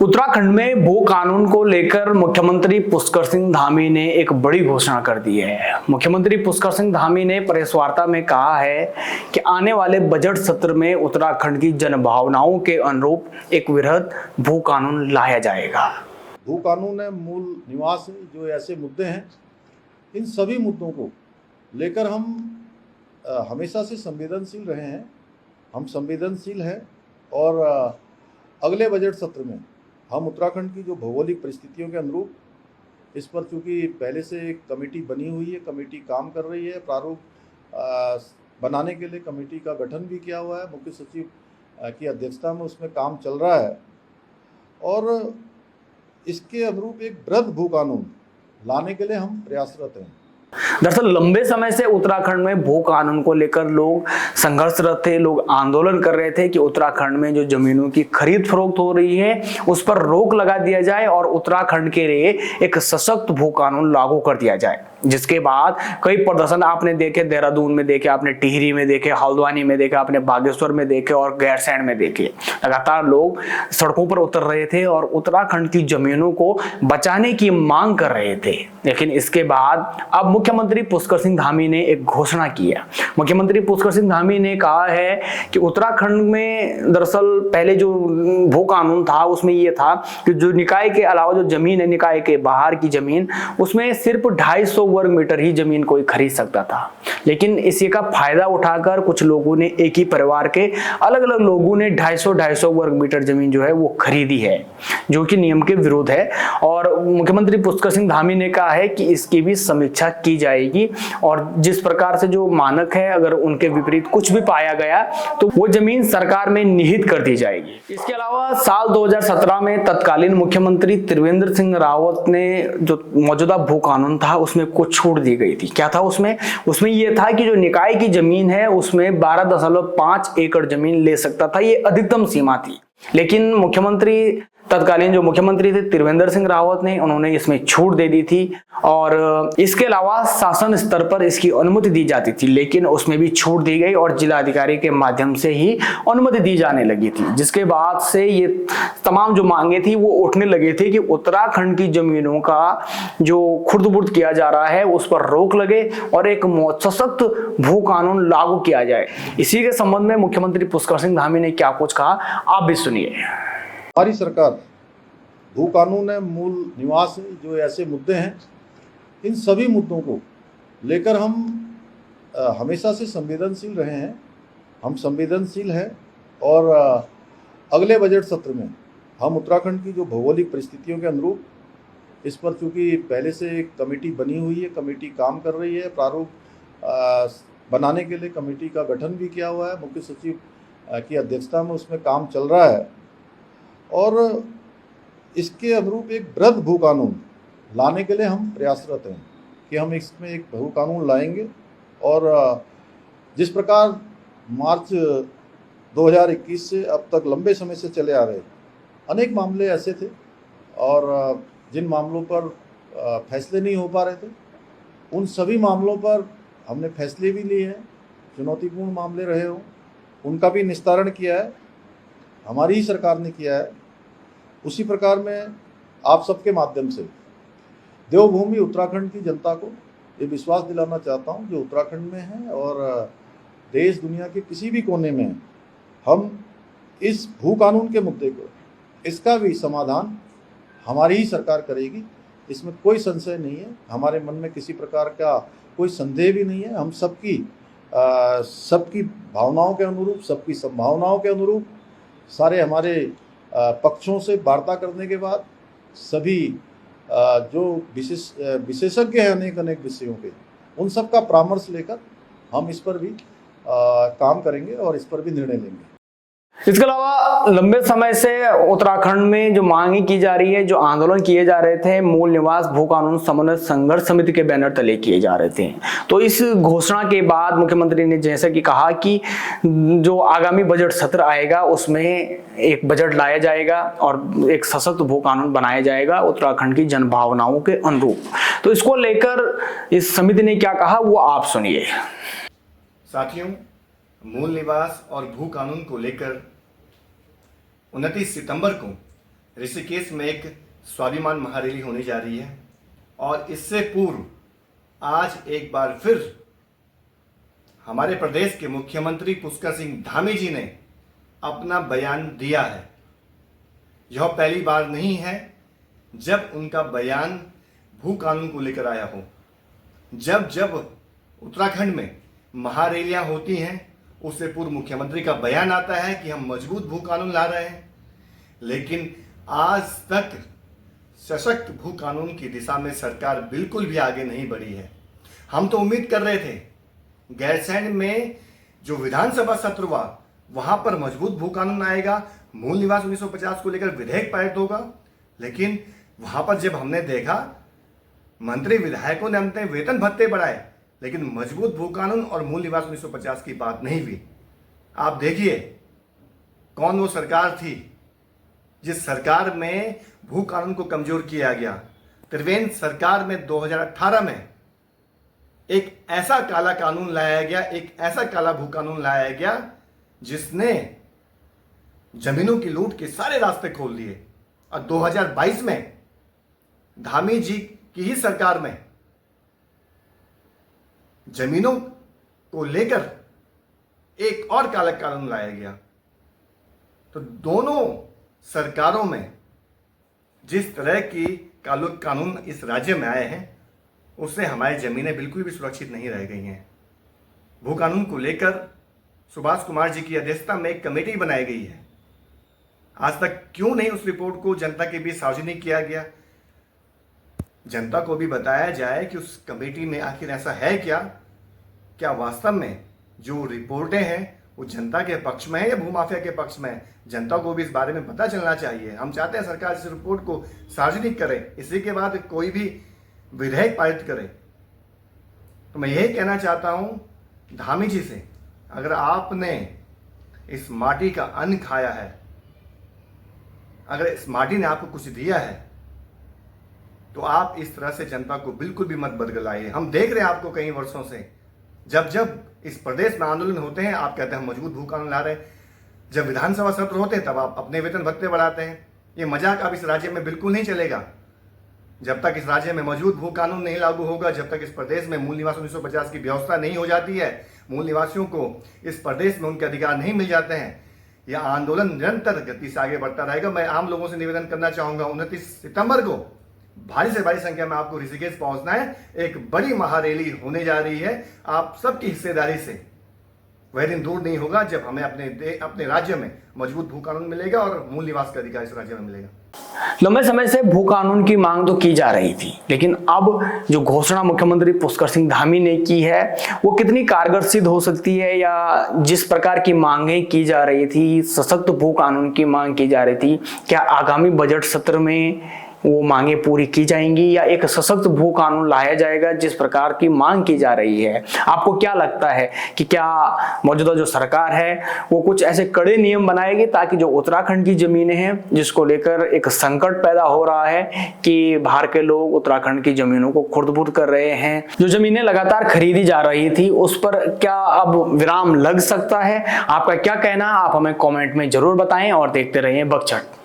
उत्तराखंड में भू कानून को लेकर मुख्यमंत्री पुष्कर सिंह धामी ने एक बड़ी घोषणा कर दी है। मुख्यमंत्री पुष्कर सिंह धामी ने प्रेस वार्ता में कहा है कि आने वाले बजट सत्र में उत्तराखंड की जनभावनाओं के अनुरूप एक वृहद भू कानून लाया जाएगा। भू कानून है, मूल निवास है, जो ऐसे मुद्दे हैं, इन सभी मुद्दों को लेकर हम हमेशा से संवेदनशील रहे हैं। हम संवेदनशील हैं और अगले बजट सत्र में हम उत्तराखंड की जो भौगोलिक परिस्थितियों के अनुरूप इस पर, चूँकि पहले से एक कमेटी बनी हुई है, कमेटी काम कर रही है, प्रारूप बनाने के लिए कमेटी का गठन भी किया हुआ है, मुख्य सचिव की अध्यक्षता में उसमें काम चल रहा है और इसके अनुरूप एक वृहद भू कानून लाने के लिए हम प्रयासरत हैं। दरअसल लंबे समय से उत्तराखंड में भू कानून को लेकर लोग संघर्षरत थे, लोग आंदोलन कर रहे थे कि उत्तराखंड में जो जमीनों की खरीद फरोख्त हो रही है उस पर रोक लगा दिया जाए और उत्तराखंड के लिए एक सशक्त भू कानून लागू कर दिया जाए। जिसके बाद कई प्रदर्शन आपने देखे, देहरादून में देखे, आपने टिहरी में देखे, हल्द्वानी में देखे, आपने बागेश्वर में देखे और गैरसैंण में देखे। लगातार लोग सड़कों पर उतर रहे थे और उत्तराखंड की जमीनों को बचाने की मांग कर रहे थे। लेकिन इसके बाद अब मुख्यमंत्री पुष्कर सिंह धामी ने एक घोषणा की है। मुख्यमंत्री पुष्कर सिंह धामी ने कहा है कि उत्तराखंड में दरअसल पहले जो भू कानून था उसमें यह था कि जो निकाय के अलावा जो जमीन है, निकाय के बाहर की जमीन, उसमें सिर्फ 250 वर्ग मीटर ही जमीन कोई खरीद सकता था। लेकिन इसी का फायदा उठाकर कुछ लोगों ने, एक ही परिवार के अलग अलग लोगों ने 250 वर्ग मीटर जमीन जो है वो खरीदी है, जो कि नियम के विरुद्ध है। और मुख्यमंत्री पुष्कर सिंह धामी ने कहा है कि इसकी भी समीक्षा की जाएगी और जिस प्रकार से जो मानक है, अगर उनके विपरीत कुछ भी पाया गया तो वो जमीन सरकार में निहित कर दी जाएगी। इसके अलावा साल 2017 में तत्कालीन मुख्यमंत्री त्रिवेंद्र सिंह रावत ने जो मौजूदा भू कानून था उसमें कुछ छूट दी गई थी। क्या था उसमें यह था कि जो निकाय की जमीन है उसमें 12.5 एकड़ जमीन ले सकता था, ये अधिकतम सीमा थी। लेकिन तत्कालीन जो मुख्यमंत्री थे त्रिवेंद्र सिंह रावत ने, उन्होंने इसमें छूट दे दी थी और इसके अलावा शासन स्तर पर इसकी अनुमति दी जाती थी, लेकिन उसमें भी छूट दी गई और जिलाधिकारी के माध्यम से ही अनुमति दी जाने लगी थी। जिसके बाद से ये तमाम जो मांगे थी वो उठने लगी थी कि उत्तराखंड की जमीनों का जो खुर्द-बुर्द किया जा रहा है उस पर रोक लगे और एक सशक्त भू कानून लागू किया जाए। इसी के संबंध में मुख्यमंत्री पुष्कर सिंह धामी ने क्या कुछ कहा, आप भी सुनिए। हमारी सरकार भू कानून है, मूल निवास है, जो ऐसे मुद्दे हैं, इन सभी मुद्दों को लेकर हम हमेशा से संवेदनशील रहे हैं। हम संवेदनशील हैं और अगले बजट सत्र में हम उत्तराखंड की जो भौगोलिक परिस्थितियों के अनुरूप इस पर, चूँकि पहले से एक कमेटी बनी हुई है, कमेटी काम कर रही है, प्रारूप बनाने के लिए कमेटी का गठन भी किया हुआ है, मुख्य सचिव की अध्यक्षता में उसमें काम चल रहा है और इसके अनुरूप एक वृहद भू कानून लाने के लिए हम प्रयासरत हैं कि हम इसमें एक भू कानून लाएंगे। और जिस प्रकार मार्च 2021 से अब तक लंबे समय से चले आ रहे अनेक मामले ऐसे थे और जिन मामलों पर फैसले नहीं हो पा रहे थे, उन सभी मामलों पर हमने फैसले भी लिए हैं। चुनौतीपूर्ण मामले रहे हों, उनका भी निस्तारण किया है, हमारी ही सरकार ने किया है। उसी प्रकार में आप सबके माध्यम से देवभूमि उत्तराखंड की जनता को ये विश्वास दिलाना चाहता हूँ जो उत्तराखंड में है और देश दुनिया के किसी भी कोने में है, हम इस भू कानून के मुद्दे को, इसका भी समाधान हमारी ही सरकार करेगी। इसमें कोई संशय नहीं है, हमारे मन में किसी प्रकार का कोई संदेह भी नहीं है। हम सबकी भावनाओं के अनुरूप, सबकी संभावनाओं के अनुरूप, सारे हमारे पक्षों से वार्ता करने के बाद सभी जो विशेषज्ञ हैं अनेक विषयों के, उन सब का परामर्श लेकर हम इस पर भी काम करेंगे और इस पर भी निर्णय लेंगे। इसके अलावा लंबे समय से उत्तराखंड में जो मांगे की जा रही है, जो आंदोलन किए जा रहे थे, मूल निवास भू कानून समन्वय संघर्ष समिति के बैनर तले किए जा रहे थे। तो इस घोषणा के बाद मुख्यमंत्री ने जैसे कि कहा कि जो आगामी बजट सत्र आएगा उसमें एक बजट लाया जाएगा और एक सशक्त भू कानून बनाया जाएगा उत्तराखंड की जनभावनाओं के अनुरूप। तो इसको लेकर इस समिति ने क्या कहा वो आप सुनिए। साथियों, मूल निवास और भू कानून को लेकर 29 सितंबर को ऋषिकेश में एक स्वाभिमान महारैली होने जा रही है और इससे पूर्व आज एक बार फिर हमारे प्रदेश के मुख्यमंत्री पुष्कर सिंह धामी जी ने अपना बयान दिया है। यह पहली बार नहीं है जब उनका बयान भू कानून को लेकर आया हो। जब जब उत्तराखंड में महारैलियां होती हैं उससे पूर्व मुख्यमंत्री का बयान आता है कि हम मजबूत भू कानून ला रहे हैं, लेकिन आज तक सशक्त भू कानून की दिशा में सरकार बिल्कुल भी आगे नहीं बढ़ी है। हम तो उम्मीद कर रहे थे गैरसैंण में जो विधानसभा सत्र हुआ वहां पर मजबूत भू कानून आएगा, मूल निवास 1950 को लेकर विधेयक पारित होगा, लेकिन वहां पर जब हमने देखा मंत्री विधायकों ने अपने वेतन भत्ते बढ़ाए, लेकिन मजबूत भू कानून और मूल निवास 1950 की बात नहीं हुई। आप देखिए कौन वो सरकार थी जिस सरकार में भू कानून को कमजोर किया गया। त्रिवेंद्र सरकार में 2018 में एक ऐसा काला कानून लाया गया, एक ऐसा काला भू कानून लाया गया जिसने जमीनों की लूट के सारे रास्ते खोल दिए। और 2022 में धामी जी की ही सरकार में जमीनों को लेकर एक और काला कानून लाया गया। तो दोनों सरकारों में जिस तरह की कानून इस राज्य में आए हैं उससे हमारी जमीनें बिल्कुल भी सुरक्षित नहीं रह गई हैं। भू कानून को लेकर सुभाष कुमार जी की अध्यक्षता में एक कमेटी बनाई गई है। आज तक क्यों नहीं उस रिपोर्ट को जनता के बीच सार्वजनिक किया गया? जनता को भी बताया जाए कि उस कमेटी में आखिर ऐसा है क्या वास्तव में जो रिपोर्टें हैं वो जनता के पक्ष में है या भूमाफिया के पक्ष में है। जनता को भी इस बारे में पता चलना चाहिए। हम चाहते हैं सरकार इस रिपोर्ट को सार्वजनिक करे, इसी के बाद कोई भी विधेयक पारित करे। तो मैं यही कहना चाहता हूं धामी जी से, अगर आपने इस माटी का अन्न खाया है, अगर इस माटी ने आपको कुछ दिया है, तो आप इस तरह से जनता को बिल्कुल भी मत बदलाइए। हम देख रहे हैं आपको कई वर्षों से, जब जब इस प्रदेश में आंदोलन होते हैं आप कहते हैं हम मजबूत भू कानून ला रहे हैं, जब विधानसभा सत्र होते हैं तब आप अपने वेतन भत्ते बढ़ाते हैं। ये मजाक अब इस राज्य में बिल्कुल नहीं चलेगा। जब तक इस राज्य में मजबूत भू कानून नहीं लागू होगा, जब तक इस प्रदेश में मूल निवास 1950 की व्यवस्था नहीं हो जाती है, मूल निवासियों को इस प्रदेश में उनके अधिकार नहीं मिल जाते हैं, यह आंदोलन निरंतर गति से आगे बढ़ता रहेगा। मैं आम लोगों से निवेदन करना चाहूंगा 29 सितंबर को भारी से भारी संख्या में आपको ऋषिकेश पहुंचना है। एक बड़ी महारैली होने जा रही है। आप सबकी हिस्सेदारी से वह दिन दूर नहीं होगा जब हमें अपने राज्य में मजबूत भू कानून मिलेगा और मूल निवास का अधिकार इस राज्य में मिलेगा। लंबे समय से भू कानून की मांग तो की जा रही थी, लेकिन अब जो घोषणा मुख्यमंत्री पुष्कर सिंह धामी ने की है वो कितनी कारगर सिद्ध हो सकती है, या जिस प्रकार की मांगें की जा रही थी, सशक्त भू कानून की मांग की जा रही थी, क्या आगामी बजट सत्र में वो मांगे पूरी की जाएंगी या एक सशक्त भू कानून लाया जाएगा जिस प्रकार की मांग की जा रही है? आपको क्या लगता है कि क्या मौजूदा जो सरकार है वो कुछ ऐसे कड़े नियम बनाएगी ताकि जो उत्तराखंड की जमीनें हैं जिसको लेकर एक संकट पैदा हो रहा है कि बाहर के लोग उत्तराखंड की जमीनों को खुर्द-बुर्द कर रहे हैं, जो जमीनें लगातार खरीदी जा रही थी उस पर क्या अब विराम लग सकता है? आपका क्या कहना है आप हमें कॉमेंट में जरूर बताएं और देखते रहिए बकचट।